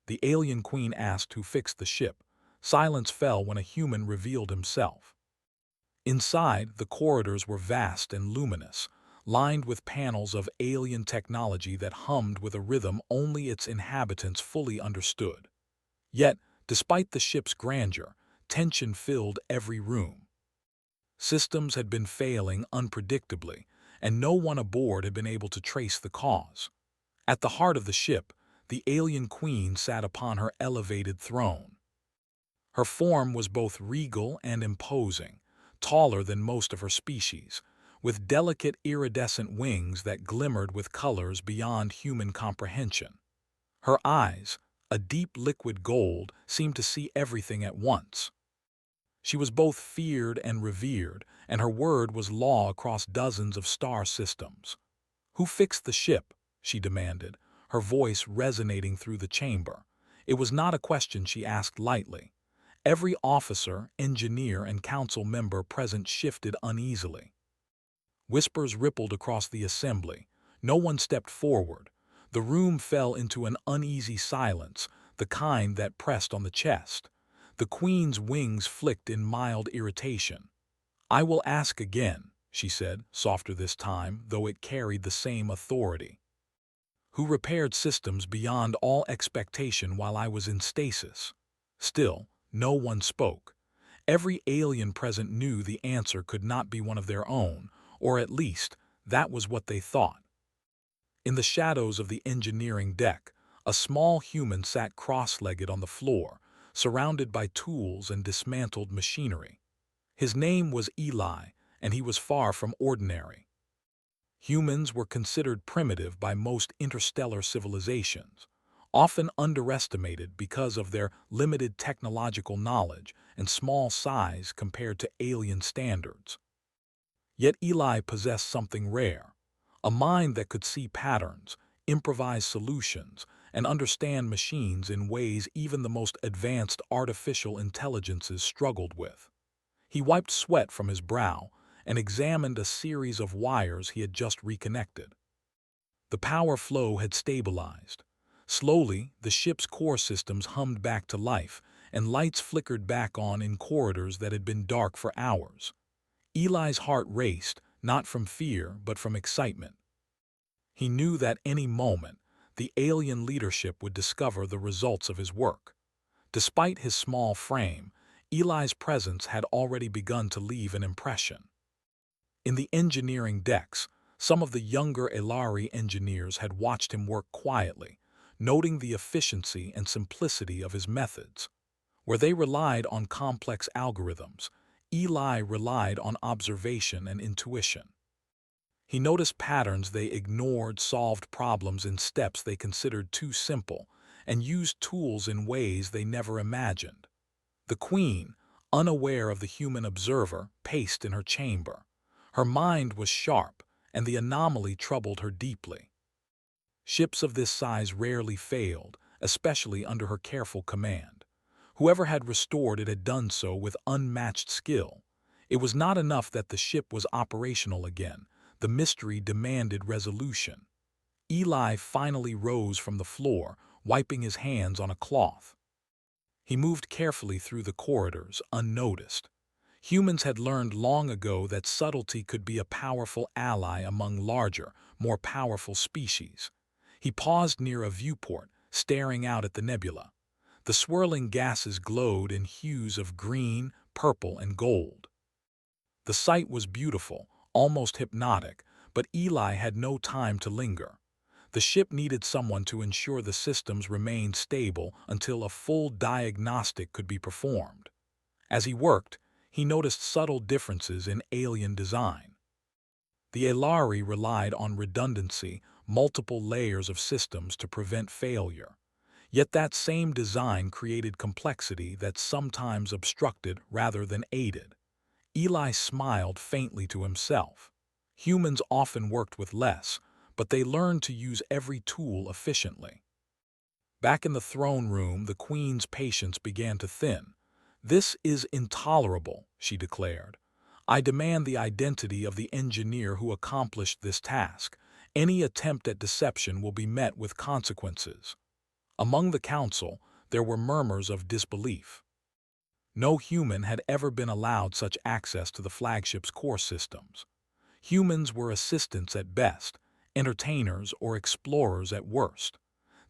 The alien queen asked who fixed the ship. Silence fell when a human revealed himself. Inside, the corridors were vast and luminous, lined with panels of alien technology that hummed with a rhythm only its inhabitants fully understood. Yet, despite the ship's grandeur, tension filled every room. Systems had been failing unpredictably, and no one aboard had been able to trace the cause. At the heart of the ship, the alien queen sat upon her elevated throne. Her form was both regal and imposing, taller than most of her species, with delicate iridescent wings that glimmered with colors beyond human comprehension. Her eyes, a deep liquid gold, seemed to see everything at once. She was both feared and revered, and her word was law across dozens of star systems. "Who fixed the ship?" she demanded, her voice resonating through the chamber. It was not a question she asked lightly. Every officer, engineer, and council member present shifted uneasily. Whispers rippled across the assembly. No one stepped forward. The room fell into an uneasy silence, the kind that pressed on the chest. The queen's wings flicked in mild irritation. "I will ask again," she said, softer this time, though it carried the same authority. "Who repaired systems beyond all expectation while I was in stasis?" Still, no one spoke. Every alien present knew the answer could not be one of their own, or at least, that was what they thought. In the shadows of the engineering deck, a small human sat cross-legged on the floor, surrounded by tools and dismantled machinery. His name was Eli, and he was far from ordinary. Humans were considered primitive by most interstellar civilizations, often underestimated because of their limited technological knowledge and small size compared to alien standards. Yet Eli possessed something rare, a mind that could see patterns, improvise solutions, and understand machines in ways even the most advanced artificial intelligences struggled with. He wiped sweat from his brow and examined a series of wires he had just reconnected. The power flow had stabilized. Slowly, the ship's core systems hummed back to life, and lights flickered back on in corridors that had been dark for hours. Eli's heart raced, not from fear but from excitement. He knew that any moment, the alien leadership would discover the results of his work. Despite his small frame, Eli's presence had already begun to leave an impression. In the engineering decks, some of the younger Elari engineers had watched him work quietly, noting the efficiency and simplicity of his methods. Where they relied on complex algorithms, Eli relied on observation and intuition. He noticed patterns they ignored, solved problems in steps they considered too simple, and used tools in ways they never imagined. The queen, unaware of the human observer, paced in her chamber. Her mind was sharp, and the anomaly troubled her deeply. Ships of this size rarely failed, especially under her careful command. Whoever had restored it had done so with unmatched skill. It was not enough that the ship was operational again. The mystery demanded resolution. Eli finally rose from the floor, wiping his hands on a cloth. He moved carefully through the corridors, unnoticed. Humans had learned long ago that subtlety could be a powerful ally among larger, more powerful species. He paused near a viewport, staring out at the nebula. The swirling gases glowed in hues of green, purple, and gold. The sight was beautiful, almost hypnotic, but Eli had no time to linger. The ship needed someone to ensure the systems remained stable until a full diagnostic could be performed. As he worked, he noticed subtle differences in alien design. The Elari relied on redundancy, multiple layers of systems to prevent failure. Yet that same design created complexity that sometimes obstructed rather than aided. Eli smiled faintly to himself. Humans often worked with less, but they learned to use every tool efficiently. Back in the throne room, the queen's patience began to thin. "This is intolerable," she declared. "I demand the identity of the engineer who accomplished this task. Any attempt at deception will be met with consequences." Among the council, there were murmurs of disbelief. No human had ever been allowed such access to the flagship's core systems. Humans were assistants at best, entertainers or explorers at worst.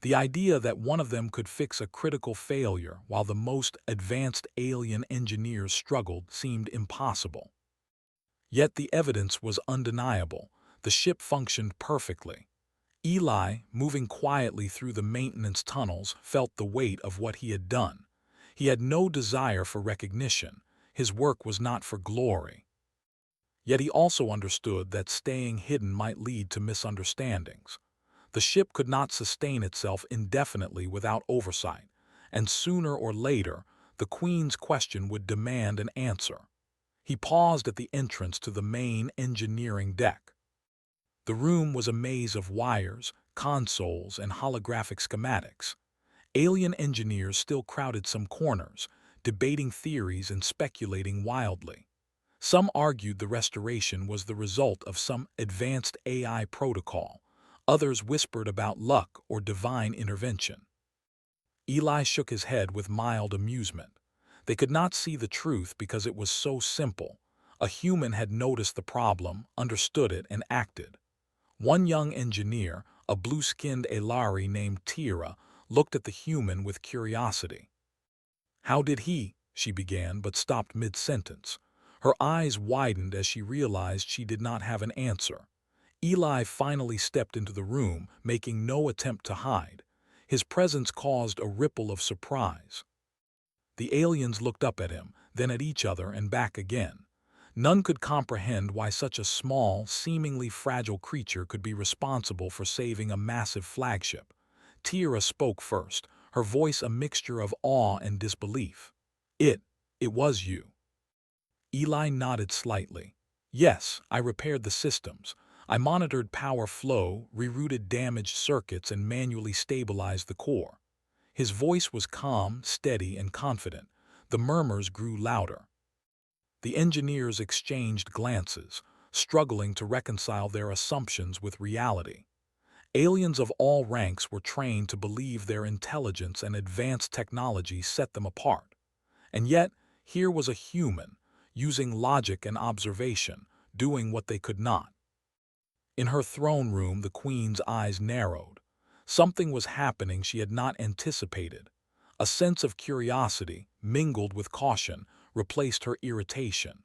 The idea that one of them could fix a critical failure while the most advanced alien engineers struggled seemed impossible. Yet the evidence was undeniable. The ship functioned perfectly. Eli, moving quietly through the maintenance tunnels, felt the weight of what he had done. He had no desire for recognition. His work was not for glory. Yet he also understood that staying hidden might lead to misunderstandings. The ship could not sustain itself indefinitely without oversight, and sooner or later, the Queen's question would demand an answer. He paused at the entrance to the main engineering deck. The room was a maze of wires, consoles, and holographic schematics. Alien engineers still crowded some corners, debating theories and speculating wildly. Some argued the restoration was the result of some advanced AI protocol. Others whispered about luck or divine intervention. Eli shook his head with mild amusement. They could not see the truth because it was so simple. A human had noticed the problem, understood it, and acted. One young engineer, a blue-skinned Elari named Tira, looked at the human with curiosity. "How did he?" she began, but stopped mid-sentence. Her eyes widened as she realized she did not have an answer. Eli finally stepped into the room, making no attempt to hide. His presence caused a ripple of surprise. The aliens looked up at him, then at each other and back again. None could comprehend why such a small, seemingly fragile creature could be responsible for saving a massive flagship. Tira spoke first, her voice a mixture of awe and disbelief. It was you." Eli nodded slightly. "Yes, I repaired the systems. I monitored power flow, rerouted damaged circuits, and manually stabilized the core." His voice was calm, steady, and confident. The murmurs grew louder. The engineers exchanged glances, struggling to reconcile their assumptions with reality. Aliens of all ranks were trained to believe their intelligence and advanced technology set them apart. And yet, here was a human, using logic and observation, doing what they could not. In her throne room, the Queen's eyes narrowed. Something was happening she had not anticipated. A sense of curiosity, mingled with caution, replaced her irritation.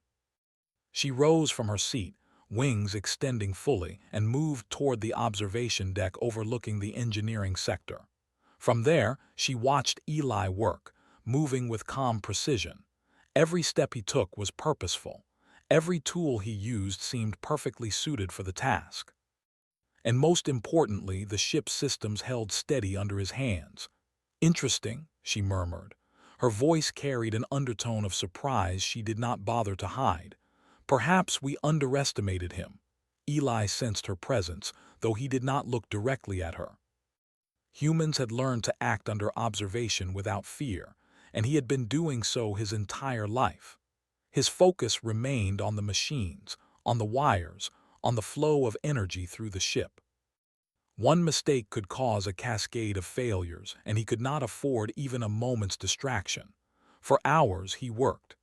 She rose from her seat, wings extending fully, and moved toward the observation deck overlooking the engineering sector. From there, she watched Eli work, moving with calm precision. Every step he took was purposeful. Every tool he used seemed perfectly suited for the task. And most importantly, the ship's systems held steady under his hands. "Interesting," she murmured. Her voice carried an undertone of surprise she did not bother to hide. "Perhaps we underestimated him." Eli sensed her presence, though he did not look directly at her. Humans had learned to act under observation without fear, and he had been doing so his entire life. His focus remained on the machines, on the wires, on the flow of energy through the ship. One mistake could cause a cascade of failures, and he could not afford even a moment's distraction. For hours he worked.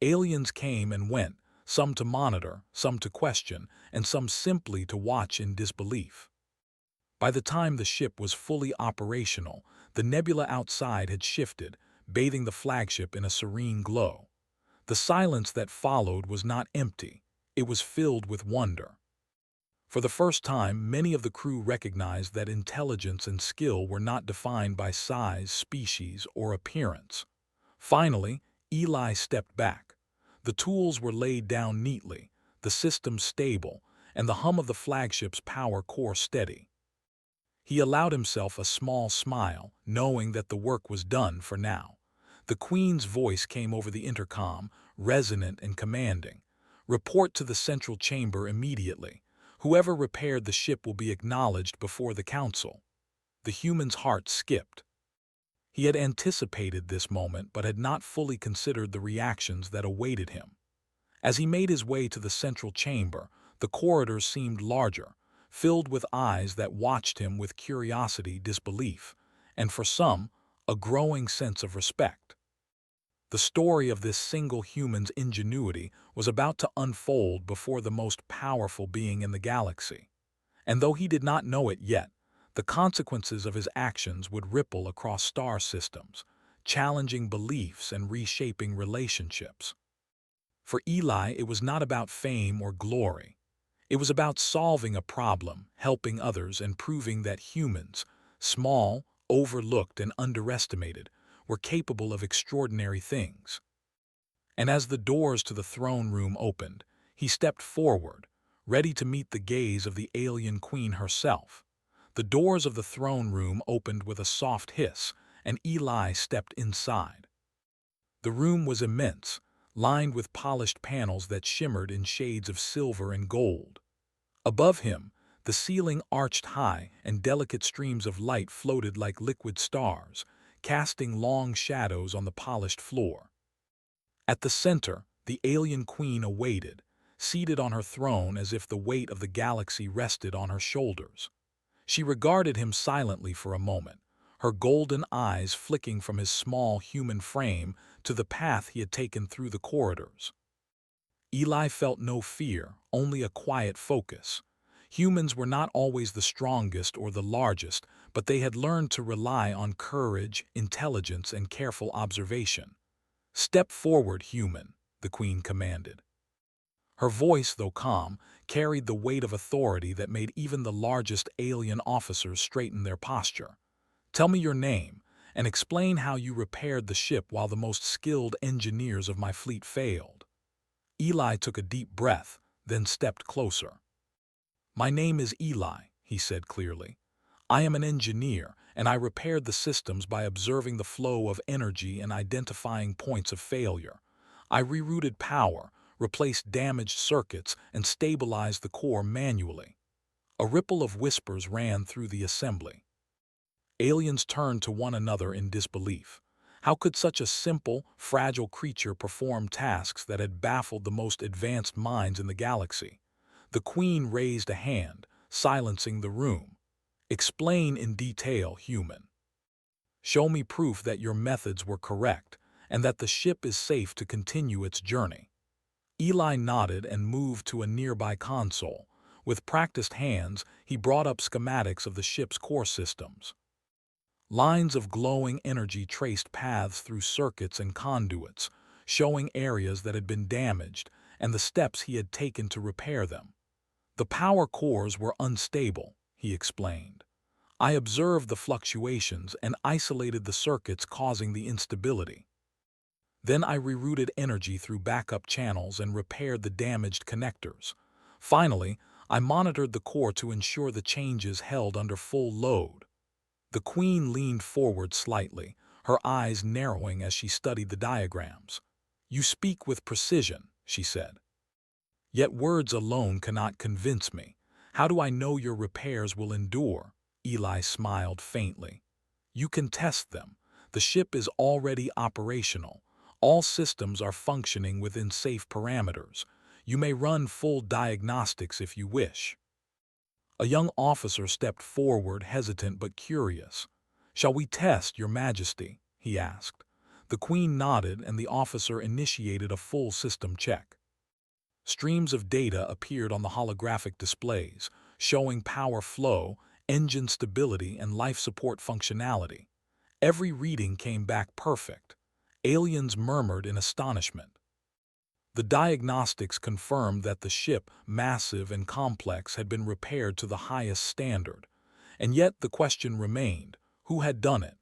Aliens came and went, some to monitor, some to question, and some simply to watch in disbelief. By the time the ship was fully operational, the nebula outside had shifted, bathing the flagship in a serene glow. The silence that followed was not empty, it was filled with wonder. For the first time, many of the crew recognized that intelligence and skill were not defined by size, species, or appearance. Finally, Eli stepped back. The tools were laid down neatly, the system stable, and the hum of the flagship's power core steady. He allowed himself a small smile, knowing that the work was done for now. The Queen's voice came over the intercom, resonant and commanding. "Report to the central chamber immediately. Whoever repaired the ship will be acknowledged before the council." The human's heart skipped. He had anticipated this moment but had not fully considered the reactions that awaited him. As he made his way to the central chamber, the corridors seemed larger, filled with eyes that watched him with curiosity, disbelief, and for some, a growing sense of respect. The story of this single human's ingenuity was about to unfold before the most powerful being in the galaxy. And though he did not know it yet, the consequences of his actions would ripple across star systems, challenging beliefs and reshaping relationships. For Eli, it was not about fame or glory. It was about solving a problem, helping others, and proving that humans, small, overlooked, and underestimated, were capable of extraordinary things. And as the doors to the throne room opened, he stepped forward, ready to meet the gaze of the alien queen herself. The doors of the throne room opened with a soft hiss, and Eli stepped inside. The room was immense, lined with polished panels that shimmered in shades of silver and gold. Above him, the ceiling arched high, and delicate streams of light floated like liquid stars, casting long shadows on the polished floor. At the center, the alien queen awaited, seated on her throne as if the weight of the galaxy rested on her shoulders. She regarded him silently for a moment, her golden eyes flicking from his small human frame to the path he had taken through the corridors. Eli felt no fear, only a quiet focus. Humans were not always the strongest or the largest, but they had learned to rely on courage, intelligence, and careful observation. "Step forward, human," the queen commanded. Her voice, though calm, carried the weight of authority that made even the largest alien officers straighten their posture. "Tell me your name, and explain how you repaired the ship while the most skilled engineers of my fleet failed." Eli took a deep breath, then stepped closer. "My name is Eli," he said clearly. "I am an engineer, and I repaired the systems by observing the flow of energy and identifying points of failure. I rerouted power, replaced damaged circuits, and stabilized the core manually." A ripple of whispers ran through the assembly. Aliens turned to one another in disbelief. How could such a simple, fragile creature perform tasks that had baffled the most advanced minds in the galaxy? The queen raised a hand, silencing the room. "Explain in detail, human. Show me proof that your methods were correct, and that the ship is safe to continue its journey." Eli nodded and moved to a nearby console. With practiced hands, he brought up schematics of the ship's core systems. Lines of glowing energy traced paths through circuits and conduits, showing areas that had been damaged and the steps he had taken to repair them. "The power cores were unstable," he explained. "I observed the fluctuations and isolated the circuits causing the instability. Then I rerouted energy through backup channels and repaired the damaged connectors. Finally, I monitored the core to ensure the changes held under full load." The queen leaned forward slightly, her eyes narrowing as she studied the diagrams. "You speak with precision," she said. "Yet words alone cannot convince me. How do I know your repairs will endure?" Eli smiled faintly. "You can test them. The ship is already operational. All systems are functioning within safe parameters. You may run full diagnostics if you wish." A young officer stepped forward, hesitant but curious. "Shall we test, Your Majesty?" he asked. The queen nodded, and the officer initiated a full system check. Streams of data appeared on the holographic displays, showing power flow, engine stability, and life support functionality. Every reading came back perfect. Aliens murmured in astonishment. The diagnostics confirmed that the ship, massive and complex, had been repaired to the highest standard. And yet the question remained, who had done it?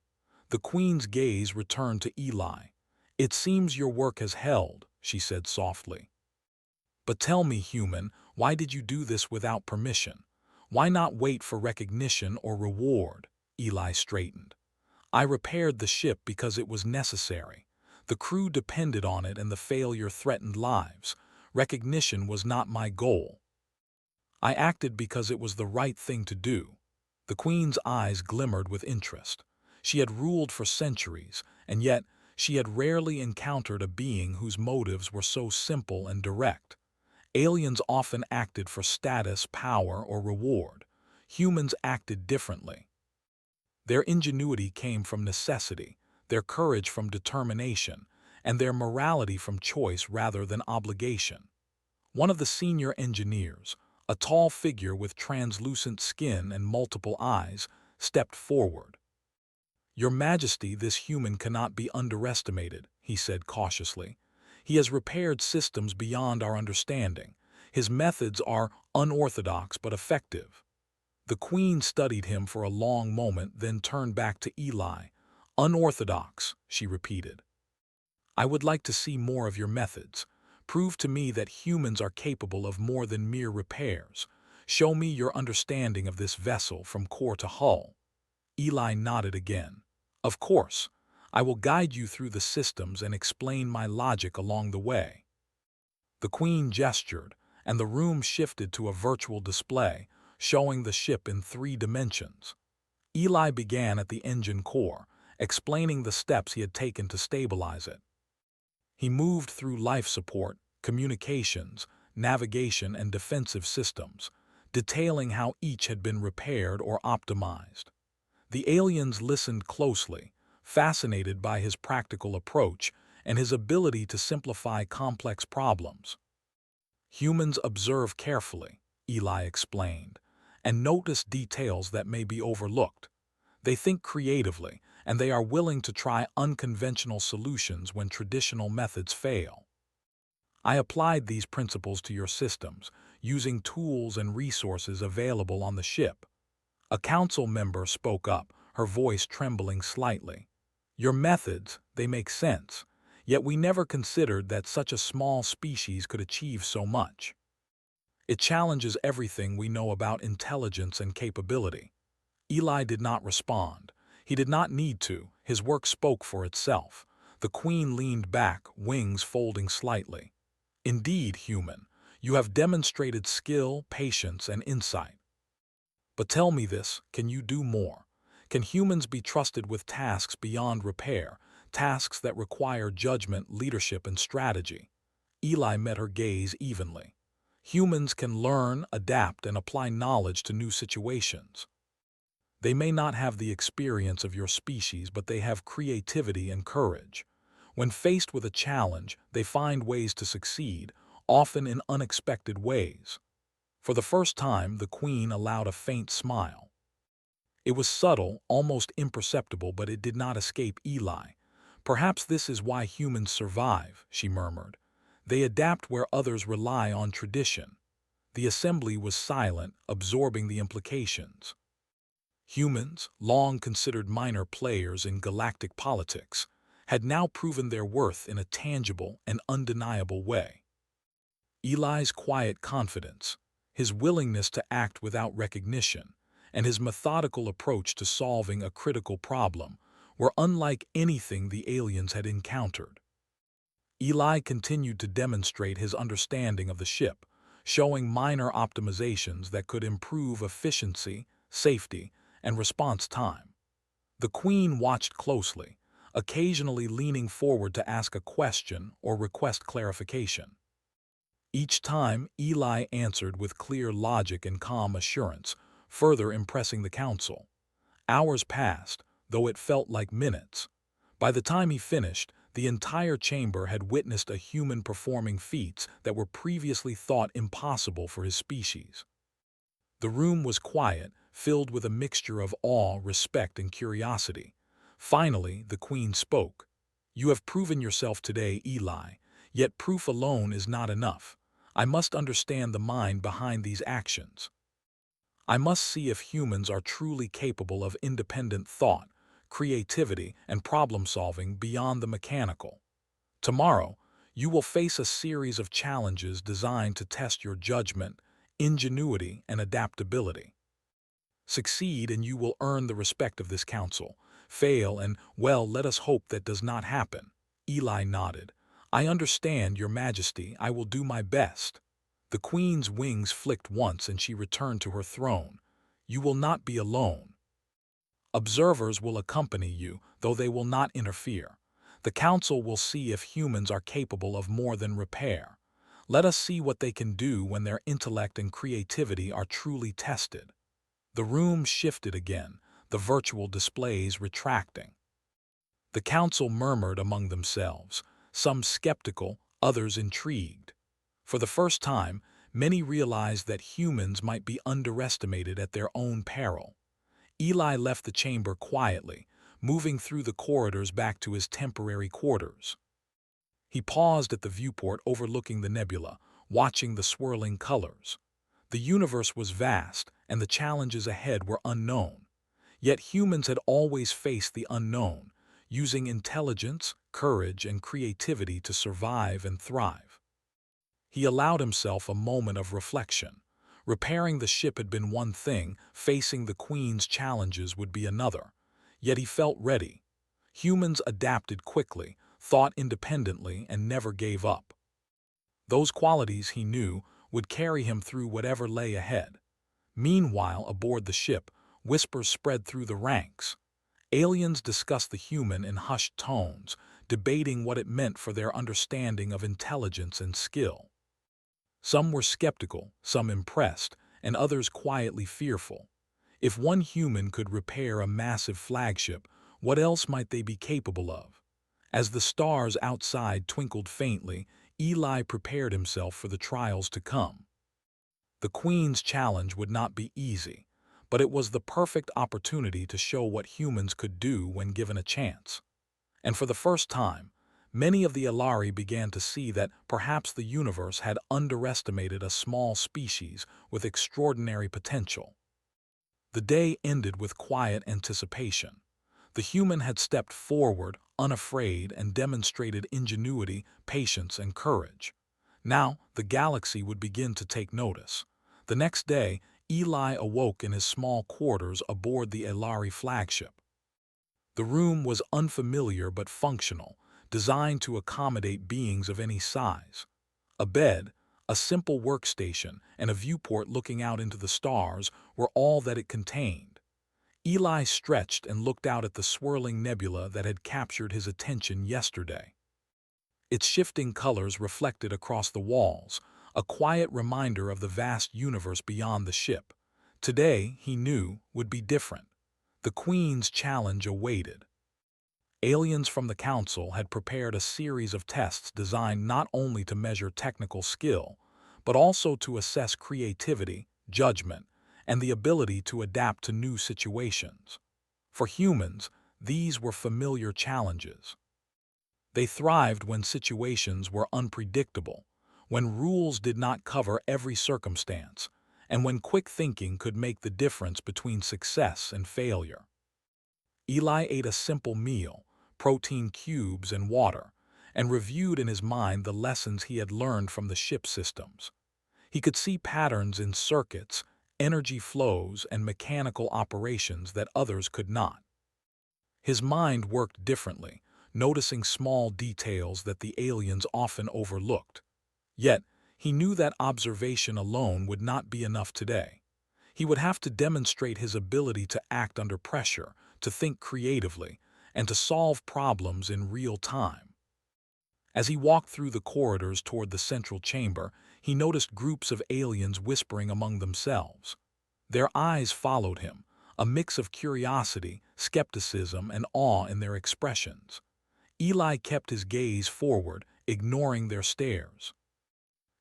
The queen's gaze returned to Eli. "It seems your work has held," she said softly. "But tell me, human, why did you do this without permission? Why not wait for recognition or reward?" Eli straightened. "I repaired the ship because it was necessary. The crew depended on it and the failure threatened lives. Recognition was not my goal. I acted because it was the right thing to do." The queen's eyes glimmered with interest. She had ruled for centuries, and yet she had rarely encountered a being whose motives were so simple and direct. Aliens often acted for status, power, or reward. Humans acted differently. Their ingenuity came from necessity, their courage from determination, and their morality from choice rather than obligation. One of the senior engineers, a tall figure with translucent skin and multiple eyes, stepped forward. "Your Majesty, this human cannot be underestimated," he said cautiously. "He has repaired systems beyond our understanding. His methods are unorthodox but effective." The Queen studied him for a long moment, then turned back to Eli. "Unorthodox," she repeated. "I would like to see more of your methods. Prove to me that humans are capable of more than mere repairs. Show me your understanding of this vessel from core to hull." Eli nodded again. "Of course, I will guide you through the systems and explain my logic along the way." The Queen gestured, and the room shifted to a virtual display, showing the ship in 3 dimensions. Eli began at the engine core, explaining the steps he had taken to stabilize it. He moved through life support, communications, navigation, and defensive systems, detailing how each had been repaired or optimized. The aliens listened closely, fascinated by his practical approach and his ability to simplify complex problems. "Humans observe carefully," Eli explained, "and notice details that may be overlooked. They think creatively, and they are willing to try unconventional solutions when traditional methods fail. I applied these principles to your systems, using tools and resources available on the ship." A council member spoke up, her voice trembling slightly. "Your methods, they make sense, yet we never considered that such a small species could achieve so much. It challenges everything we know about intelligence and capability." Eli did not respond. He did not need to. His work spoke for itself. The Queen leaned back, wings folding slightly. "Indeed, human, you have demonstrated skill, patience, and insight. But tell me this, can you do more? Can humans be trusted with tasks beyond repair, tasks that require judgment, leadership, and strategy?" Eli met her gaze evenly. "Humans can learn, adapt, and apply knowledge to new situations. They may not have the experience of your species, but they have creativity and courage. When faced with a challenge, they find ways to succeed, often in unexpected ways." For the first time, the Queen allowed a faint smile. It was subtle, almost imperceptible, but it did not escape Eli. "Perhaps this is why humans survive," she murmured. "They adapt where others rely on tradition." The assembly was silent, absorbing the implications. Humans, long considered minor players in galactic politics, had now proven their worth in a tangible and undeniable way. Eli's quiet confidence, his willingness to act without recognition, and his methodical approach to solving a critical problem were unlike anything the aliens had encountered. Eli continued to demonstrate his understanding of the ship, showing minor optimizations that could improve efficiency, safety, and response time. The Queen watched closely, occasionally leaning forward to ask a question or request clarification. Each time, Eli answered with clear logic and calm assurance, further impressing the council. Hours passed, though it felt like minutes. By the time he finished, the entire chamber had witnessed a human performing feats that were previously thought impossible for his species. The room was quiet, filled with a mixture of awe, respect, and curiosity. Finally, the Queen spoke. "You have proven yourself today, Eli, yet proof alone is not enough. I must understand the mind behind these actions. I must see if humans are truly capable of independent thought, creativity, and problem-solving beyond the mechanical. Tomorrow, you will face a series of challenges designed to test your judgment, ingenuity, and adaptability. Succeed and you will earn the respect of this council. Fail and, well, let us hope that does not happen." Eli nodded. "I understand, Your Majesty. I will do my best." The Queen's wings flicked once and she returned to her throne. "You will not be alone. Observers will accompany you, though they will not interfere. The Council will see if humans are capable of more than repair. Let us see what they can do when their intellect and creativity are truly tested." The room shifted again, the virtual displays retracting. The council murmured among themselves, some skeptical, others intrigued. For the first time, many realized that humans might be underestimated at their own peril. Eli left the chamber quietly, moving through the corridors back to his temporary quarters. He paused at the viewport overlooking the nebula, watching the swirling colors. The universe was vast, and the challenges ahead were unknown. Yet humans had always faced the unknown, using intelligence, courage, and creativity to survive and thrive. He allowed himself a moment of reflection. Repairing the ship had been one thing, facing the Queen's challenges would be another. Yet he felt ready. Humans adapted quickly, thought independently, and never gave up. Those qualities, he knew, would carry him through whatever lay ahead. Meanwhile, aboard the ship, whispers spread through the ranks. Aliens discussed the human in hushed tones, debating what it meant for their understanding of intelligence and skill. Some were skeptical, some impressed, and others quietly fearful. If one human could repair a massive flagship, what else might they be capable of? As the stars outside twinkled faintly, Eli prepared himself for the trials to come. The Queen's challenge would not be easy, but it was the perfect opportunity to show what humans could do when given a chance. And for the first time, many of the Alari began to see that perhaps the universe had underestimated a small species with extraordinary potential. The day ended with quiet anticipation. The human had stepped forward, unafraid, and demonstrated ingenuity, patience, and courage. Now, the galaxy would begin to take notice. The next day, Eli awoke in his small quarters aboard the Alari flagship. The room was unfamiliar but functional, designed to accommodate beings of any size. A bed, a simple workstation, and a viewport looking out into the stars were all that it contained. Eli stretched and looked out at the swirling nebula that had captured his attention yesterday. Its shifting colors reflected across the walls, a quiet reminder of the vast universe beyond the ship. Today, he knew, would be different. The Queen's challenge awaited. Aliens from the Council had prepared a series of tests designed not only to measure technical skill, but also to assess creativity, judgment, and the ability to adapt to new situations. For humans, these were familiar challenges. They thrived when situations were unpredictable, when rules did not cover every circumstance, and when quick thinking could make the difference between success and failure. Eli ate a simple meal, protein cubes and water, and reviewed in his mind the lessons he had learned from the ship systems. He could see patterns in circuits, energy flows, and mechanical operations that others could not. His mind worked differently, noticing small details that the aliens often overlooked. Yet, he knew that observation alone would not be enough today. He would have to demonstrate his ability to act under pressure, to think creatively, and to solve problems in real time. As he walked through the corridors toward the central chamber, he noticed groups of aliens whispering among themselves. Their eyes followed him, a mix of curiosity, skepticism, and awe in their expressions. Eli kept his gaze forward, ignoring their stares.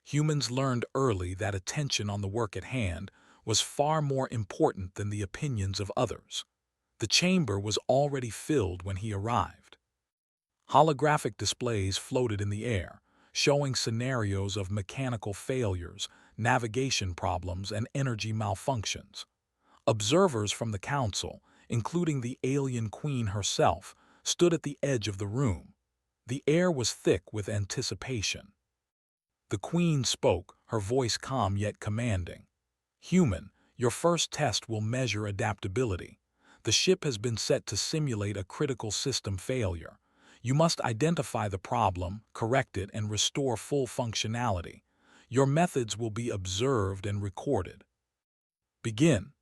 Humans learned early that attention on the work at hand was far more important than the opinions of others. The chamber was already filled when he arrived. Holographic displays floated in the air, showing scenarios of mechanical failures, navigation problems, and energy malfunctions. Observers from the council, including the alien queen herself, stood at the edge of the room. The air was thick with anticipation. The queen spoke, her voice calm yet commanding. "Human, your first test will measure adaptability. The ship has been set to simulate a critical system failure. You must identify the problem, correct it, and restore full functionality. Your methods will be observed and recorded." "Begin."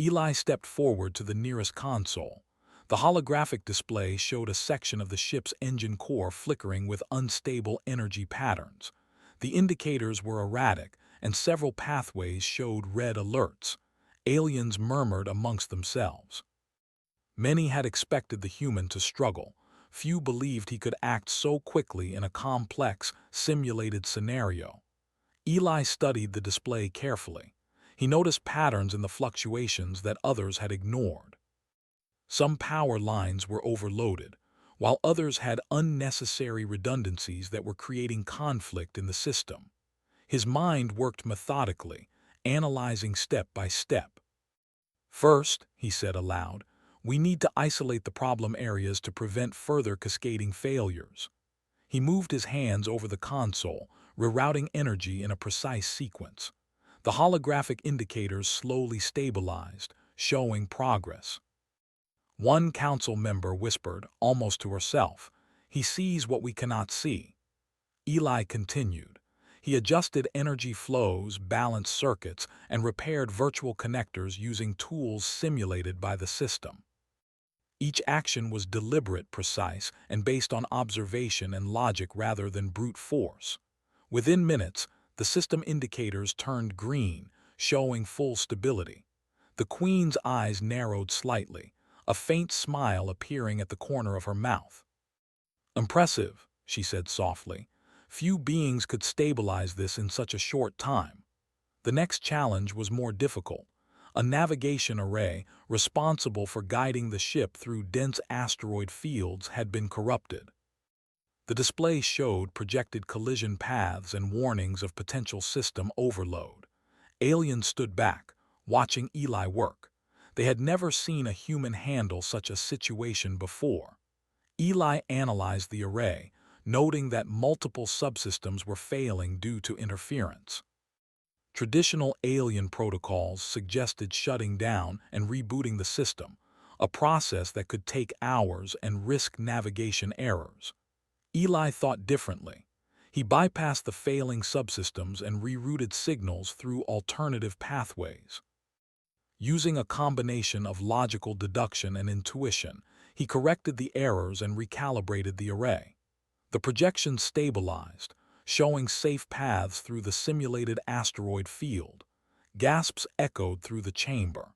Eli stepped forward to the nearest console. The holographic display showed a section of the ship's engine core flickering with unstable energy patterns. The indicators were erratic, and several pathways showed red alerts. Aliens murmured amongst themselves. Many had expected the human to struggle. Few believed he could act so quickly in a complex, simulated scenario. Eli studied the display carefully. He noticed patterns in the fluctuations that others had ignored. Some power lines were overloaded, while others had unnecessary redundancies that were creating conflict in the system. His mind worked methodically, analyzing step by step. First, he said aloud, we need to isolate the problem areas to prevent further cascading failures. He moved his hands over the console, rerouting energy in a precise sequence. The holographic indicators slowly stabilized, showing progress. One council member whispered, almost to herself, "He sees what we cannot see." Eli continued. He adjusted energy flows, balanced circuits, and repaired virtual connectors using tools simulated by the system. Each action was deliberate, precise, and based on observation and logic rather than brute force. Within minutes, the system indicators turned green, showing full stability. The Queen's eyes narrowed slightly, a faint smile appearing at the corner of her mouth. "Impressive," she said softly. "Few beings could stabilize this in such a short time." The next challenge was more difficult. A navigation array, responsible for guiding the ship through dense asteroid fields, had been corrupted. The display showed projected collision paths and warnings of potential system overload. Aliens stood back, watching Eli work. They had never seen a human handle such a situation before. Eli analyzed the array, noting that multiple subsystems were failing due to interference. Traditional alien protocols suggested shutting down and rebooting the system, a process that could take hours and risk navigation errors. Eli thought differently. He bypassed the failing subsystems and rerouted signals through alternative pathways. Using a combination of logical deduction and intuition, he corrected the errors and recalibrated the array. The projections stabilized, showing safe paths through the simulated asteroid field. Gasps echoed through the chamber.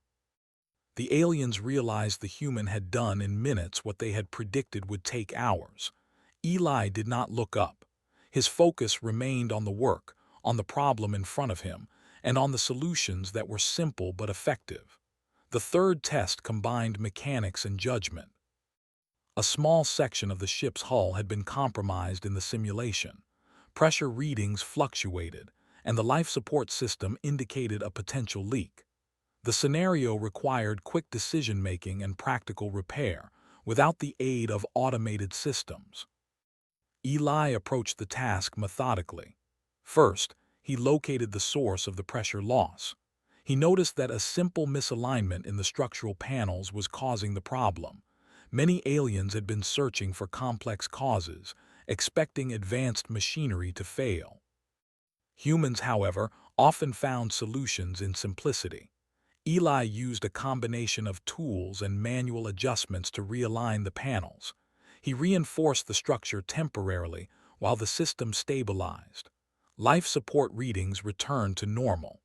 The aliens realized the human had done in minutes what they had predicted would take hours. Eli did not look up. His focus remained on the work, on the problem in front of him, and on the solutions that were simple but effective. The third test combined mechanics and judgment. A small section of the ship's hull had been compromised in the simulation. Pressure readings fluctuated, and the life support system indicated a potential leak. The scenario required quick decision-making and practical repair, without the aid of automated systems. Eli approached the task methodically. First, he located the source of the pressure loss. He noticed that a simple misalignment in the structural panels was causing the problem. Many aliens had been searching for complex causes, expecting advanced machinery to fail. Humans, however, often found solutions in simplicity. Eli used a combination of tools and manual adjustments to realign the panels. He reinforced the structure temporarily while the system stabilized. Life support readings returned to normal.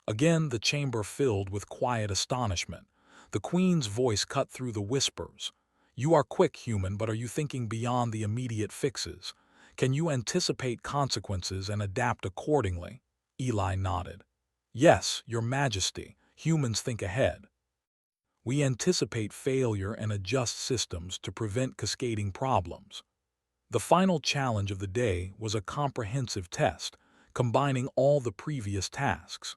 Again, the chamber filled with quiet astonishment. The Queen's voice cut through the whispers. "You are quick, human, but are you thinking beyond the immediate fixes? Can you anticipate consequences and adapt accordingly?" Eli nodded. "Yes, Your Majesty. Humans think ahead. We anticipate failure and adjust systems to prevent cascading problems." The final challenge of the day was a comprehensive test, combining all the previous tasks.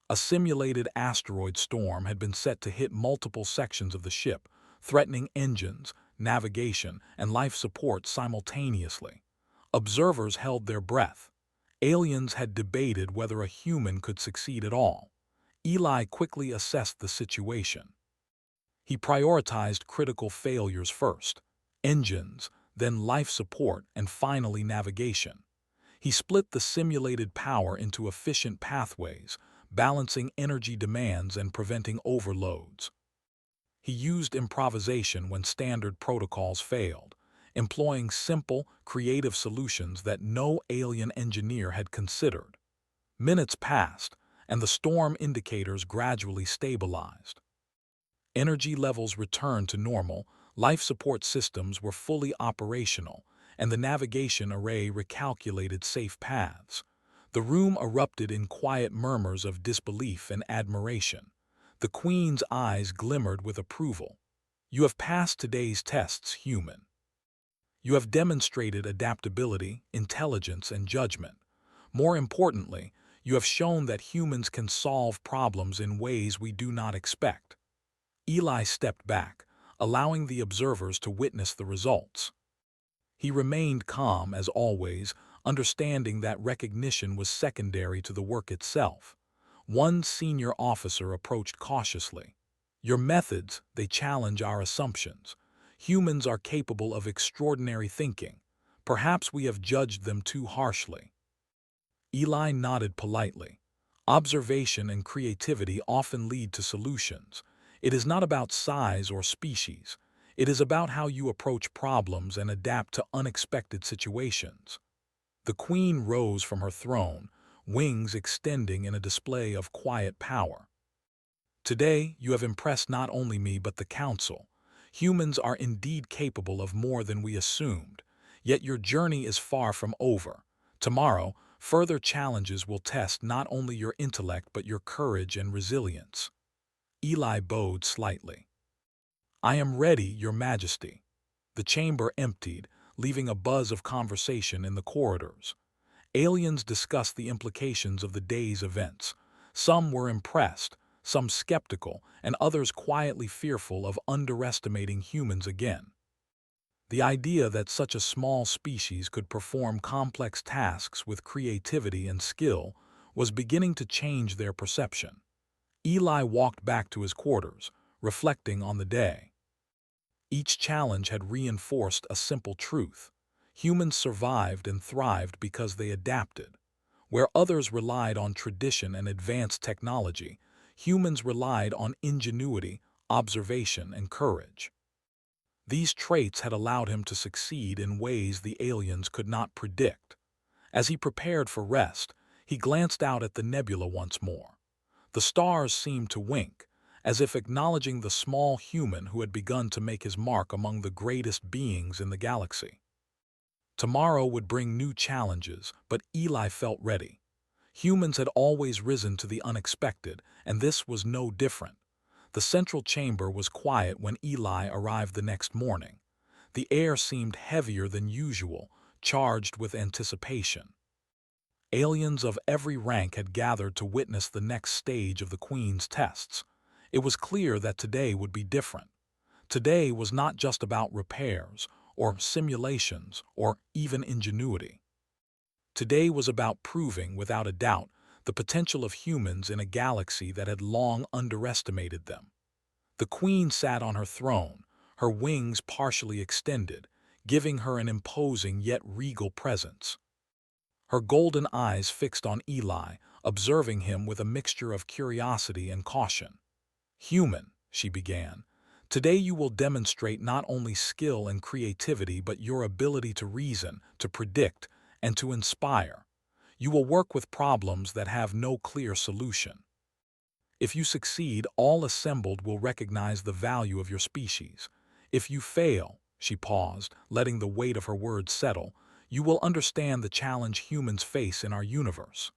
A simulated asteroid storm had been set to hit multiple sections of the ship, threatening engines, navigation, and life support simultaneously. Observers held their breath. Aliens had debated whether a human could succeed at all. Eli quickly assessed the situation. He prioritized critical failures first: engines, then life support, and finally navigation. He split the simulated power into efficient pathways, balancing energy demands and preventing overloads. He used improvisation when standard protocols failed, employing simple, creative solutions that no alien engineer had considered. Minutes passed, and the storm indicators gradually stabilized. Energy levels returned to normal, life support systems were fully operational, and the navigation array recalculated safe paths. The room erupted in quiet murmurs of disbelief and admiration. The Queen's eyes glimmered with approval. "You have passed today's tests, human. You have demonstrated adaptability, intelligence, and judgment. More importantly, you have shown that humans can solve problems in ways we do not expect." Eli stepped back, allowing the observers to witness the results. He remained calm as always, understanding that recognition was secondary to the work itself. One senior officer approached cautiously. "Your methods, they challenge our assumptions. Humans are capable of extraordinary thinking. Perhaps we have judged them too harshly." Eli nodded politely. Observation and creativity often lead to solutions. It is not about size or species. It is about how you approach problems and adapt to unexpected situations. The Queen rose from her throne, wings extending in a display of quiet power. "Today, you have impressed not only me but the Council. Humans are indeed capable of more than we assumed. Yet your journey is far from over. Tomorrow, further challenges will test not only your intellect but your courage and resilience." Eli bowed slightly. "I am ready, Your Majesty." The chamber emptied, leaving a buzz of conversation in the corridors. Aliens discussed the implications of the day's events. Some were impressed, some skeptical, and others quietly fearful of underestimating humans again. The idea that such a small species could perform complex tasks with creativity and skill was beginning to change their perception. Eli walked back to his quarters, reflecting on the day. Each challenge had reinforced a simple truth. Humans survived and thrived because they adapted. Where others relied on tradition and advanced technology, humans relied on ingenuity, observation, and courage. These traits had allowed him to succeed in ways the aliens could not predict. As he prepared for rest, he glanced out at the nebula once more. The stars seemed to wink, as if acknowledging the small human who had begun to make his mark among the greatest beings in the galaxy. Tomorrow would bring new challenges, but Eli felt ready. Humans had always risen to the unexpected, and this was no different. The central chamber was quiet when Eli arrived the next morning. The air seemed heavier than usual, charged with anticipation. Aliens of every rank had gathered to witness the next stage of the Queen's tests. It was clear that today would be different. Today was not just about repairs, or simulations, or even ingenuity. Today was about proving, without a doubt, the potential of humans in a galaxy that had long underestimated them. The Queen sat on her throne, her wings partially extended, giving her an imposing yet regal presence. Her golden eyes fixed on Eli, observing him with a mixture of curiosity and caution. "Human," she began, "today you will demonstrate not only skill and creativity but your ability to reason, to predict, and to inspire. You will work with problems that have no clear solution. If you succeed, all assembled will recognize the value of your species. If you fail," she paused, letting the weight of her words settle, "you will understand the challenge humans face in our universe."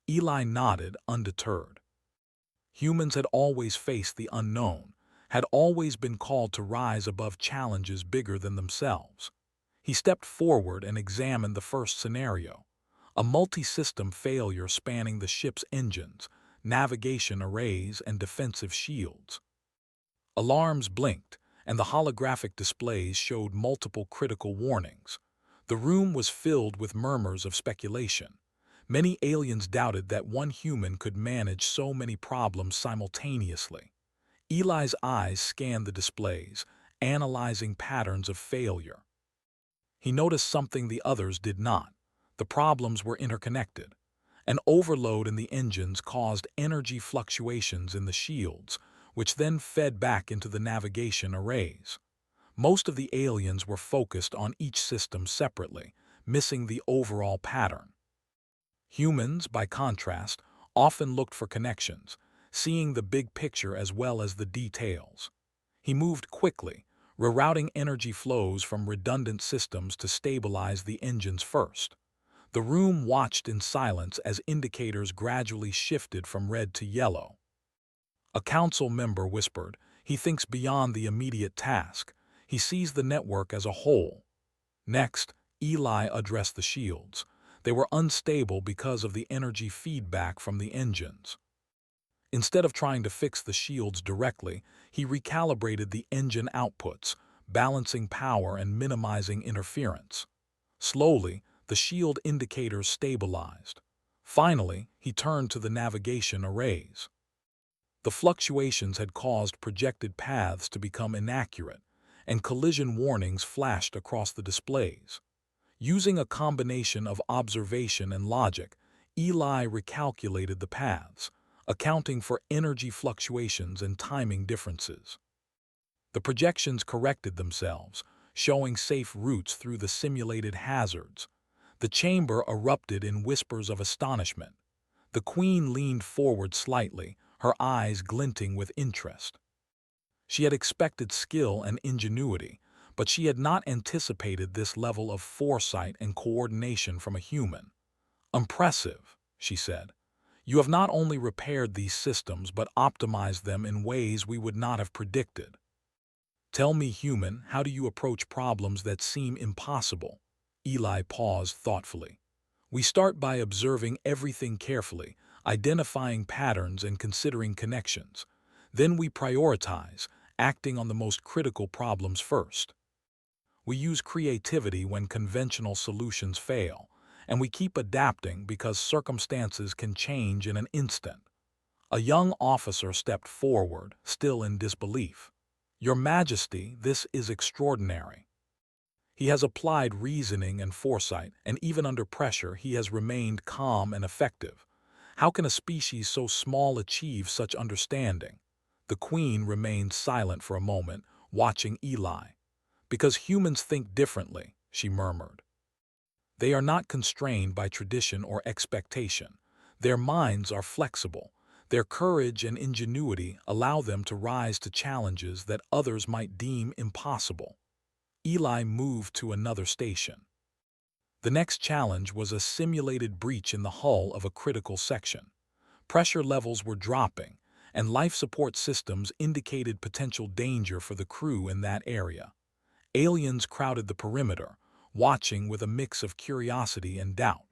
Eli nodded, undeterred. Humans had always faced the unknown, had always been called to rise above challenges bigger than themselves. He stepped forward and examined the first scenario, a multi-system failure spanning the ship's engines, navigation arrays, and defensive shields. Alarms blinked, and the holographic displays showed multiple critical warnings. The room was filled with murmurs of speculation. Many aliens doubted that one human could manage so many problems simultaneously. Eli's eyes scanned the displays, analyzing patterns of failure. He noticed something the others did not. The problems were interconnected. An overload in the engines caused energy fluctuations in the shields, which then fed back into the navigation arrays. Most of the aliens were focused on each system separately, missing the overall pattern. Humans, by contrast, often looked for connections, seeing the big picture as well as the details. He moved quickly, rerouting energy flows from redundant systems to stabilize the engines first. The room watched in silence as indicators gradually shifted from red to yellow. A council member whispered, "He thinks beyond the immediate task. He sees the network as a whole." Next, Eli addressed the shields. They were unstable because of the energy feedback from the engines. Instead of trying to fix the shields directly, he recalibrated the engine outputs, balancing power and minimizing interference. Slowly, the shield indicators stabilized. Finally, he turned to the navigation arrays. The fluctuations had caused projected paths to become inaccurate, and collision warnings flashed across the displays. Using a combination of observation and logic, Eli recalculated the paths, accounting for energy fluctuations and timing differences. The projections corrected themselves, showing safe routes through the simulated hazards. The chamber erupted in whispers of astonishment. The queen leaned forward slightly, her eyes glinting with interest. She had expected skill and ingenuity, but she had not anticipated this level of foresight and coordination from a human. "Impressive," she said. "You have not only repaired these systems but optimized them in ways we would not have predicted. Tell me, human, how do you approach problems that seem impossible?" Eli paused thoughtfully. "We start by observing everything carefully, identifying patterns and considering connections. Then we prioritize, acting on the most critical problems first. We use creativity when conventional solutions fail, and we keep adapting because circumstances can change in an instant." A young officer stepped forward, still in disbelief. "Your Majesty, this is extraordinary." He has applied reasoning and foresight, and even under pressure he has remained calm and effective. How can a species so small achieve such understanding? The queen remained silent for a moment, watching Eli. "Because humans think differently," she murmured. "They are not constrained by tradition or expectation. Their minds are flexible. Their courage and ingenuity allow them to rise to challenges that others might deem impossible." Eli moved to another station. The next challenge was a simulated breach in the hull of a critical section. Pressure levels were dropping, and life support systems indicated potential danger for the crew in that area. Aliens crowded the perimeter, watching with a mix of curiosity and doubt.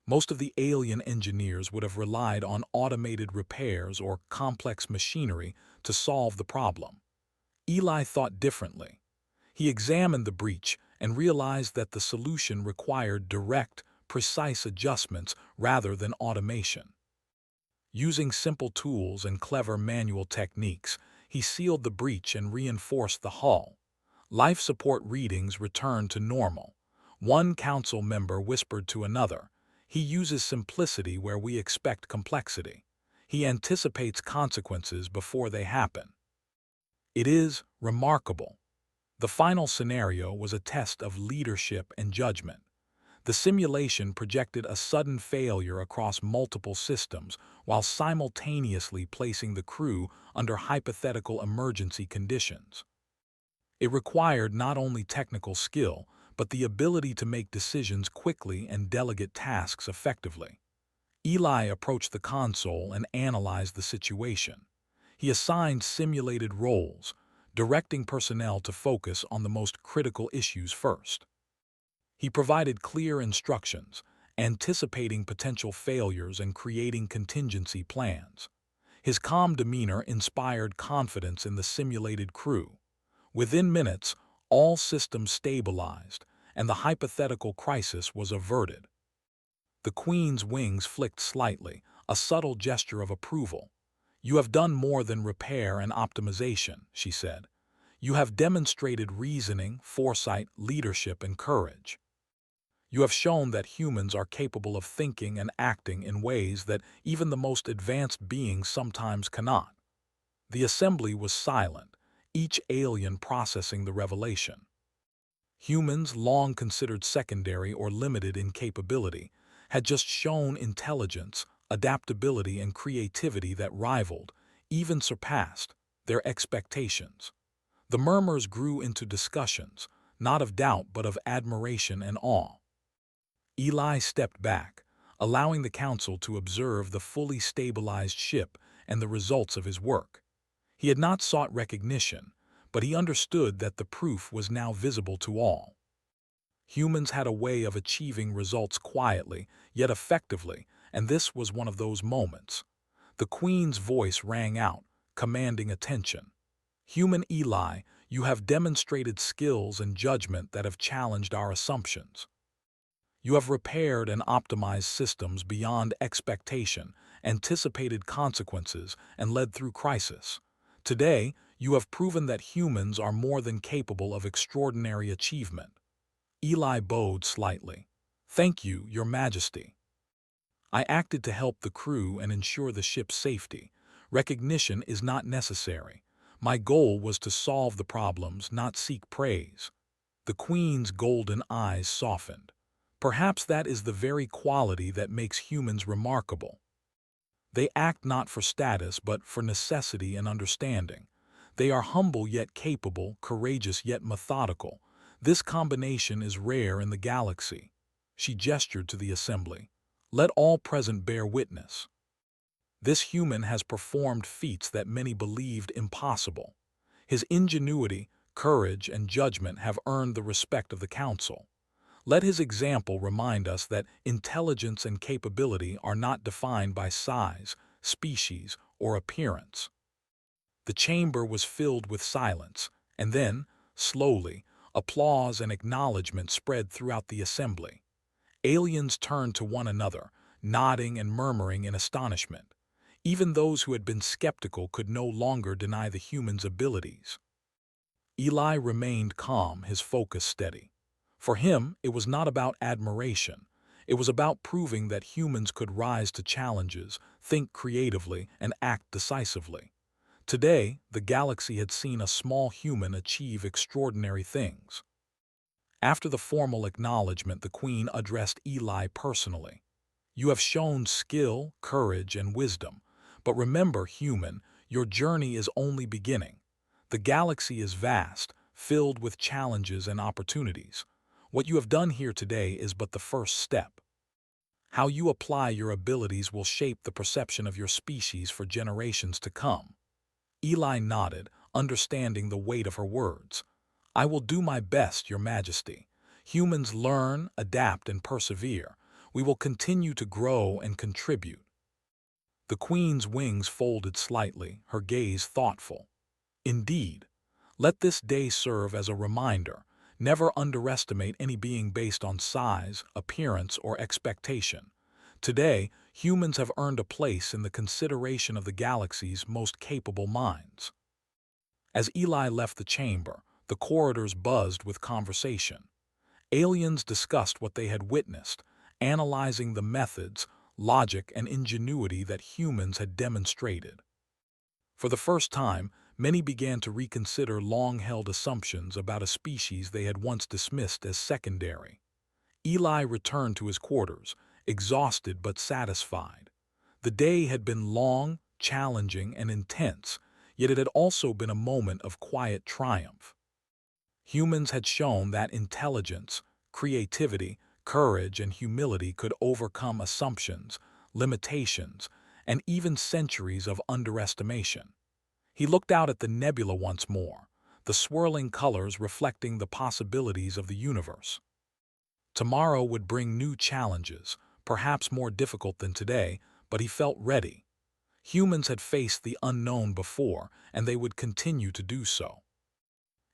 Most of the alien engineers would have relied on automated repairs or complex machinery to solve the problem. Eli thought differently. He examined the breach and realized that the solution required direct, precise adjustments rather than automation. Using simple tools and clever manual techniques, he sealed the breach and reinforced the hull. Life support readings returned to normal. One council member whispered to another, "He uses simplicity where we expect complexity. He anticipates consequences before they happen." It is remarkable. The final scenario was a test of leadership and judgment. The simulation projected a sudden failure across multiple systems while simultaneously placing the crew under hypothetical emergency conditions. It required not only technical skill, but the ability to make decisions quickly and delegate tasks effectively. Eli approached the console and analyzed the situation. He assigned simulated roles, directing personnel to focus on the most critical issues first. He provided clear instructions, anticipating potential failures and creating contingency plans. His calm demeanor inspired confidence in the simulated crew. Within minutes, all systems stabilized, and the hypothetical crisis was averted. The queen's wings flicked slightly, a subtle gesture of approval. "You have done more than repair and optimization," she said. "You have demonstrated reasoning, foresight, leadership, and courage. You have shown that humans are capable of thinking and acting in ways that even the most advanced beings sometimes cannot." The assembly was silent, each alien processing the revelation. Humans, long considered secondary or limited in capability, had just shown intelligence, adaptability, and creativity that rivaled, even surpassed, their expectations. The murmurs grew into discussions, not of doubt but of admiration and awe. Eli stepped back, allowing the council to observe the fully stabilized ship and the results of his work. He had not sought recognition, but he understood that the proof was now visible to all. Humans had a way of achieving results quietly, yet effectively, and this was one of those moments. The Queen's voice rang out, commanding attention. Human Eli, you have demonstrated skills and judgment that have challenged our assumptions. You have repaired and optimized systems beyond expectation, anticipated consequences, and led through crisis. Today, you have proven that humans are more than capable of extraordinary achievement. Eli bowed slightly. Thank you, Your Majesty. I acted to help the crew and ensure the ship's safety. Recognition is not necessary. My goal was to solve the problems, not seek praise. The Queen's golden eyes softened. Perhaps that is the very quality that makes humans remarkable. They act not for status but for necessity and understanding. They are humble yet capable, courageous yet methodical. This combination is rare in the galaxy. She gestured to the assembly. Let all present bear witness. This human has performed feats that many believed impossible. His ingenuity, courage, and judgment have earned the respect of the council. Let his example remind us that intelligence and capability are not defined by size, species, or appearance. The chamber was filled with silence, and then, slowly, applause and acknowledgement spread throughout the assembly. Aliens turned to one another, nodding and murmuring in astonishment. Even those who had been skeptical could no longer deny the human's abilities. Eli remained calm, his focus steady. For him, it was not about admiration. It was about proving that humans could rise to challenges, think creatively, and act decisively. Today, the galaxy had seen a small human achieve extraordinary things. After the formal acknowledgement, the Queen addressed Eli personally. You have shown skill, courage, and wisdom. But remember, human, your journey is only beginning. The galaxy is vast, filled with challenges and opportunities. What you have done here today is but the first step. How you apply your abilities will shape the perception of your species for generations to come. Eli nodded, understanding the weight of her words. I will do my best, Your Majesty. Humans learn, adapt, and persevere. We will continue to grow and contribute. The Queen's wings folded slightly, her gaze thoughtful. Indeed, let this day serve as a reminder. Never underestimate any being based on size, appearance, or expectation. Today, humans have earned a place in the consideration of the galaxy's most capable minds. As Eli left the chamber, the corridors buzzed with conversation. Aliens discussed what they had witnessed, analyzing the methods, logic, and ingenuity that humans had demonstrated. For the first time, many began to reconsider long-held assumptions about a species they had once dismissed as secondary. Eli returned to his quarters, exhausted but satisfied. The day had been long, challenging, and intense, yet it had also been a moment of quiet triumph. Humans had shown that intelligence, creativity, courage, and humility could overcome assumptions, limitations, and even centuries of underestimation. He looked out at the nebula once more, the swirling colors reflecting the possibilities of the universe. Tomorrow would bring new challenges, perhaps more difficult than today, but he felt ready. Humans had faced the unknown before, and they would continue to do so.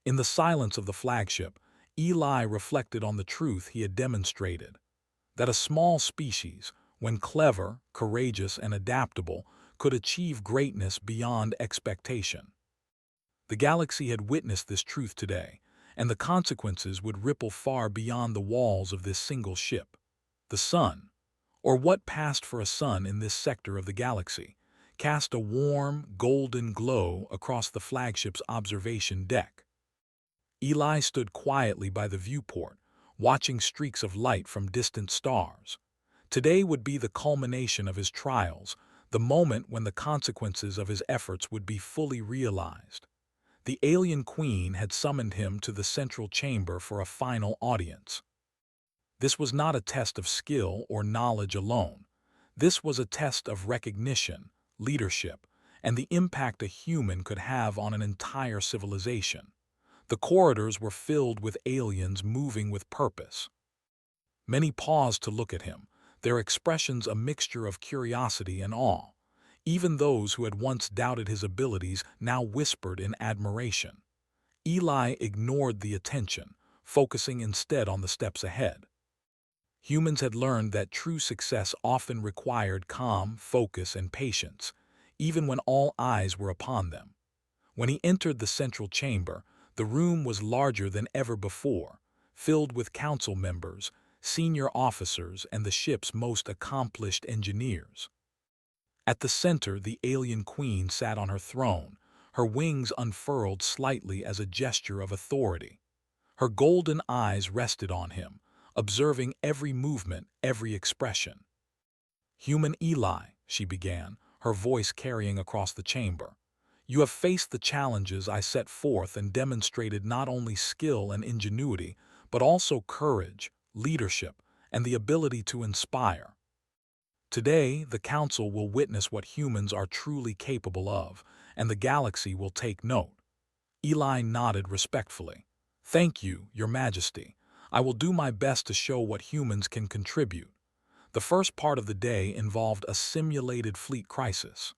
In the silence of the flagship, Eli reflected on the truth he had demonstrated, that a small species, when clever, courageous, and adaptable, could achieve greatness beyond expectation. The galaxy had witnessed this truth today, and the consequences would ripple far beyond the walls of this single ship. The sun, or what passed for a sun in this sector of the galaxy, cast a warm, golden glow across the flagship's observation deck. Eli stood quietly by the viewport, watching streaks of light from distant stars. Today would be the culmination of his trials, the moment when the consequences of his efforts would be fully realized. The alien queen had summoned him to the central chamber for a final audience. This was not a test of skill or knowledge alone. This was a test of recognition, leadership, and the impact a human could have on an entire civilization. The corridors were filled with aliens moving with purpose. Many paused to look at him, their expressions a mixture of curiosity and awe. Even those who had once doubted his abilities now whispered in admiration. Eli ignored the attention, focusing instead on the steps ahead. Humans had learned that true success often required calm, focus, and patience, even when all eyes were upon them. When he entered the central chamber, the room was larger than ever before, filled with council members, senior officers, and the ship's most accomplished engineers. At the center, the alien queen sat on her throne, her wings unfurled slightly as a gesture of authority. Her golden eyes rested on him, observing every movement, every expression. "Human Eli," she began, her voice carrying across the chamber, "you have faced the challenges I set forth and demonstrated not only skill and ingenuity, but also courage, leadership, and the ability to inspire. Today, the Council will witness what humans are truly capable of, and the galaxy will take note." Eli nodded respectfully. "Thank you, Your Majesty. I will do my best to show what humans can contribute." The first part of the day involved a simulated fleet crisis.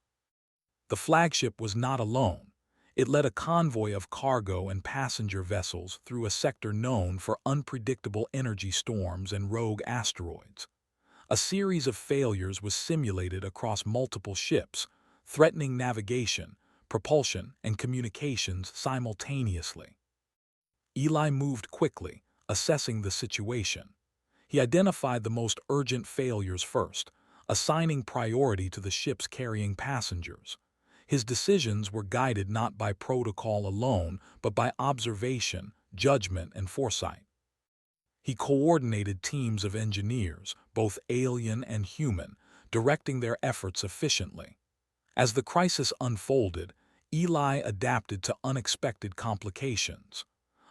The flagship was not alone. It led a convoy of cargo and passenger vessels through a sector known for unpredictable energy storms and rogue asteroids. A series of failures was simulated across multiple ships, threatening navigation, propulsion, and communications simultaneously. Eli moved quickly, assessing the situation. He identified the most urgent failures first, assigning priority to the ships carrying passengers. His decisions were guided not by protocol alone, but by observation, judgment, and foresight. He coordinated teams of engineers, both alien and human, directing their efforts efficiently. As the crisis unfolded, Eli adapted to unexpected complications.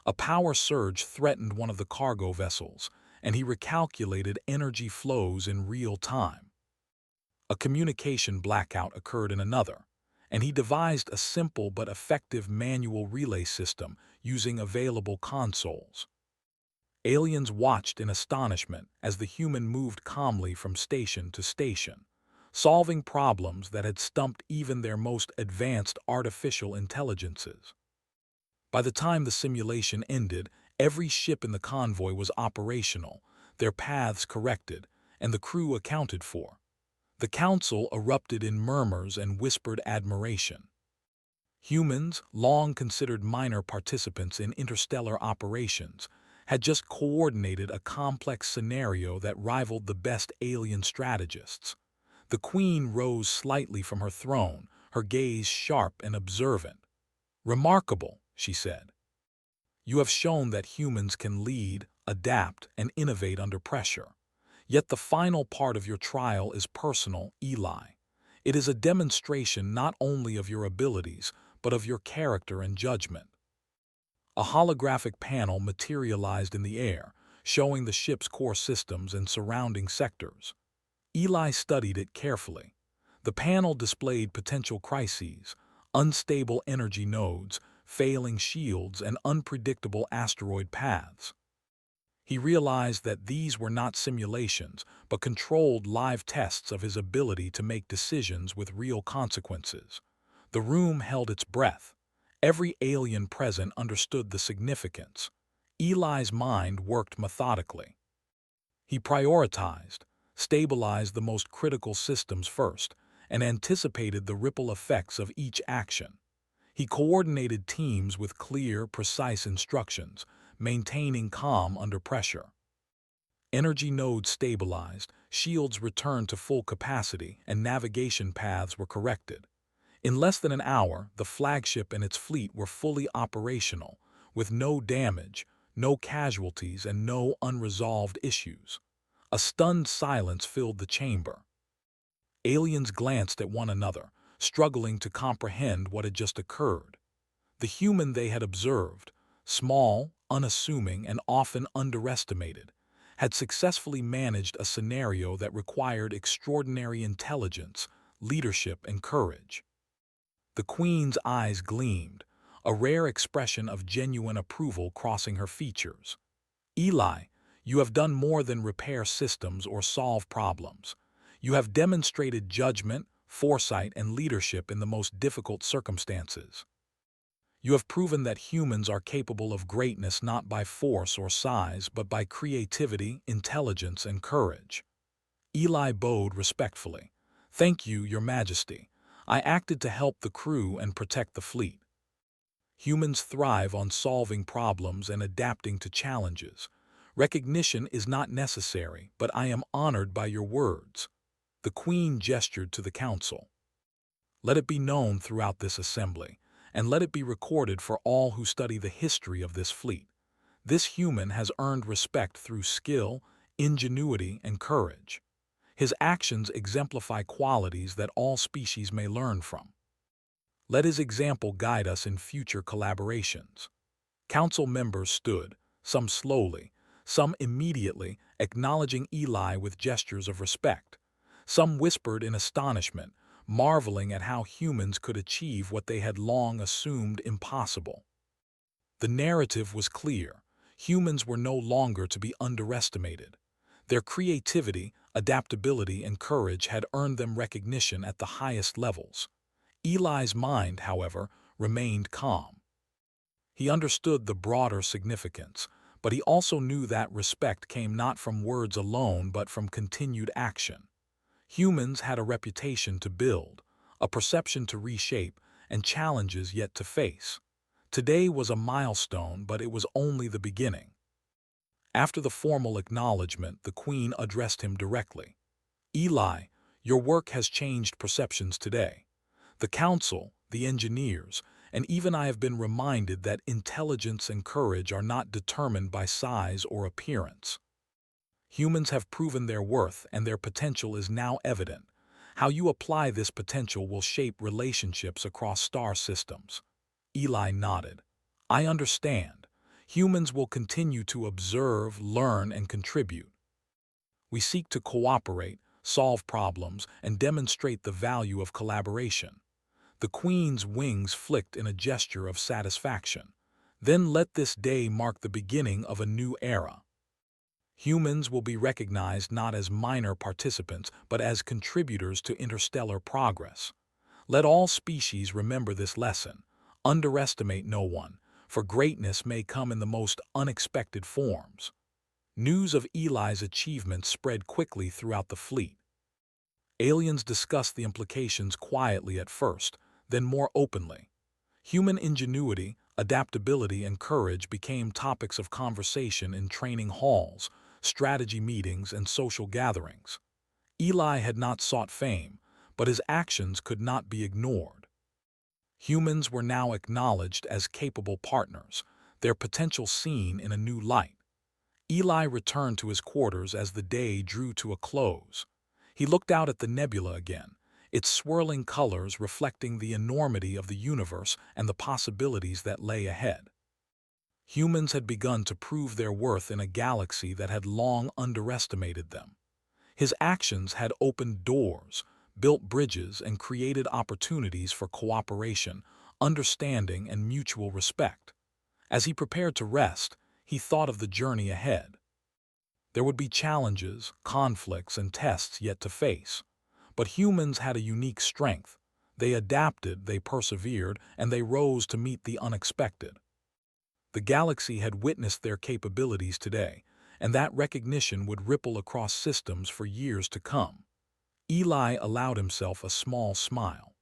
A power surge threatened one of the cargo vessels, and he recalculated energy flows in real time. A communication blackout occurred in another, and he devised a simple but effective manual relay system using available consoles. Aliens watched in astonishment as the human moved calmly from station to station, solving problems that had stumped even their most advanced artificial intelligences. By the time the simulation ended, every ship in the convoy was operational, their paths corrected, and the crew accounted for. The council erupted in murmurs and whispered admiration. Humans, long considered minor participants in interstellar operations, had just coordinated a complex scenario that rivaled the best alien strategists. The Queen rose slightly from her throne, her gaze sharp and observant. "Remarkable," she said. "You have shown that humans can lead, adapt, and innovate under pressure. Yet the final part of your trial is personal, Eli. It is a demonstration not only of your abilities, but of your character and judgment." A holographic panel materialized in the air, showing the ship's core systems and surrounding sectors. Eli studied it carefully. The panel displayed potential crises, unstable energy nodes, failing shields, and unpredictable asteroid paths. He realized that these were not simulations, but controlled live tests of his ability to make decisions with real consequences. The room held its breath. Every alien present understood the significance. Eli's mind worked methodically. He prioritized, stabilized the most critical systems first, and anticipated the ripple effects of each action. He coordinated teams with clear, precise instructions, maintaining calm under pressure. Energy nodes stabilized, shields returned to full capacity, and navigation paths were corrected. In less than an hour, the flagship and its fleet were fully operational, with no damage, no casualties, and no unresolved issues. A stunned silence filled the chamber. Aliens glanced at one another, struggling to comprehend what had just occurred. The human they had observed, small, unassuming, and often underestimated, had successfully managed a scenario that required extraordinary intelligence, leadership, and courage. The Queen's eyes gleamed, a rare expression of genuine approval crossing her features. Eli, you have done more than repair systems or solve problems. You have demonstrated judgment, foresight, and leadership in the most difficult circumstances. You have proven that humans are capable of greatness not by force or size, but by creativity, intelligence, and courage. Eli bowed respectfully. Thank you, Your Majesty. I acted to help the crew and protect the fleet. Humans thrive on solving problems and adapting to challenges. Recognition is not necessary, but I am honored by your words. The Queen gestured to the council. Let it be known throughout this assembly, and let it be recorded for all who study the history of this fleet. This human has earned respect through skill, ingenuity, and courage. His actions exemplify qualities that all species may learn from. Let his example guide us in future collaborations. Council members stood, some slowly, some immediately, acknowledging Eli with gestures of respect. Some whispered in astonishment, marveling at how humans could achieve what they had long assumed impossible. The narrative was clear. Humans were no longer to be underestimated. Their creativity, adaptability, and courage had earned them recognition at the highest levels. Eli's mind, however, remained calm. He understood the broader significance, but he also knew that respect came not from words alone but from continued action. Humans had a reputation to build, a perception to reshape, and challenges yet to face. Today was a milestone, but it was only the beginning. After the formal acknowledgement, the Queen addressed him directly. Eli, your work has changed perceptions today. The Council, the engineers, and even I have been reminded that intelligence and courage are not determined by size or appearance. Humans have proven their worth and their potential is now evident. How you apply this potential will shape relationships across star systems. Eli nodded. I understand. Humans will continue to observe, learn, and contribute. We seek to cooperate, solve problems, and demonstrate the value of collaboration. The Queen's wings flicked in a gesture of satisfaction. Then let this day mark the beginning of a new era. Humans will be recognized not as minor participants, but as contributors to interstellar progress. Let all species remember this lesson. Underestimate no one, for greatness may come in the most unexpected forms. News of Eli's achievements spread quickly throughout the fleet. Aliens discussed the implications quietly at first, then more openly. Human ingenuity, adaptability, and courage became topics of conversation in training halls, strategy meetings, and social gatherings. Eli had not sought fame, but his actions could not be ignored. Humans were now acknowledged as capable partners, their potential seen in a new light. Eli returned to his quarters as the day drew to a close. He looked out at the nebula again, its swirling colors reflecting the enormity of the universe and the possibilities that lay ahead. Humans had begun to prove their worth in a galaxy that had long underestimated them. His actions had opened doors, built bridges, and created opportunities for cooperation, understanding, and mutual respect. As he prepared to rest, he thought of the journey ahead. There would be challenges, conflicts, and tests yet to face. But humans had a unique strength. They adapted, they persevered, and they rose to meet the unexpected. The galaxy had witnessed their capabilities today, and that recognition would ripple across systems for years to come. Eli allowed himself a small smile.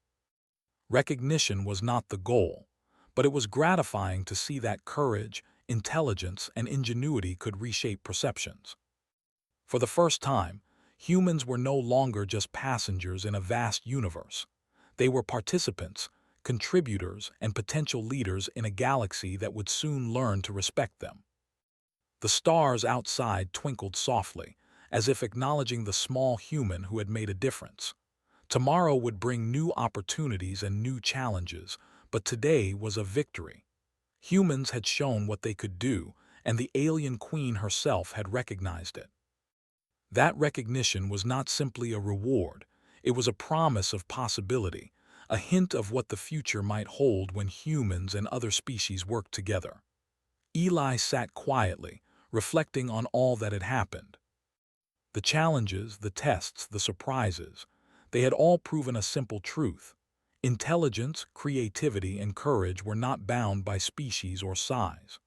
Recognition was not the goal, but it was gratifying to see that courage, intelligence, and ingenuity could reshape perceptions. For the first time, humans were no longer just passengers in a vast universe. They were participants, contributors, and potential leaders in a galaxy that would soon learn to respect them. The stars outside twinkled softly, as if acknowledging the small human who had made a difference. Tomorrow would bring new opportunities and new challenges, but today was a victory. Humans had shown what they could do, and the alien queen herself had recognized it. That recognition was not simply a reward, it was a promise of possibility, a hint of what the future might hold when humans and other species worked together. Eli sat quietly, reflecting on all that had happened. The challenges, the tests, the surprises, they had all proven a simple truth. Intelligence, creativity, and courage were not bound by species or size.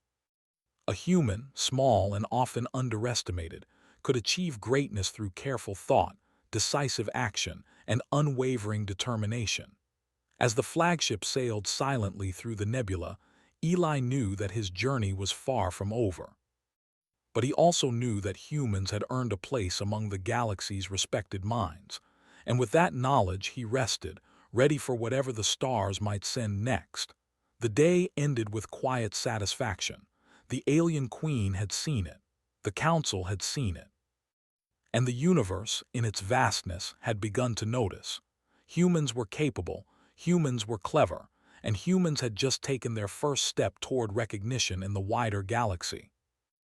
A human, small and often underestimated, could achieve greatness through careful thought, decisive action, and unwavering determination. As the flagship sailed silently through the nebula, Eli knew that his journey was far from over. But he also knew that humans had earned a place among the galaxy's respected minds, and with that knowledge he rested, ready for whatever the stars might send next. The day ended with quiet satisfaction. The alien queen had seen it. The council had seen it. And the universe, in its vastness, had begun to notice. Humans were capable, humans were clever, and humans had just taken their first step toward recognition in the wider galaxy.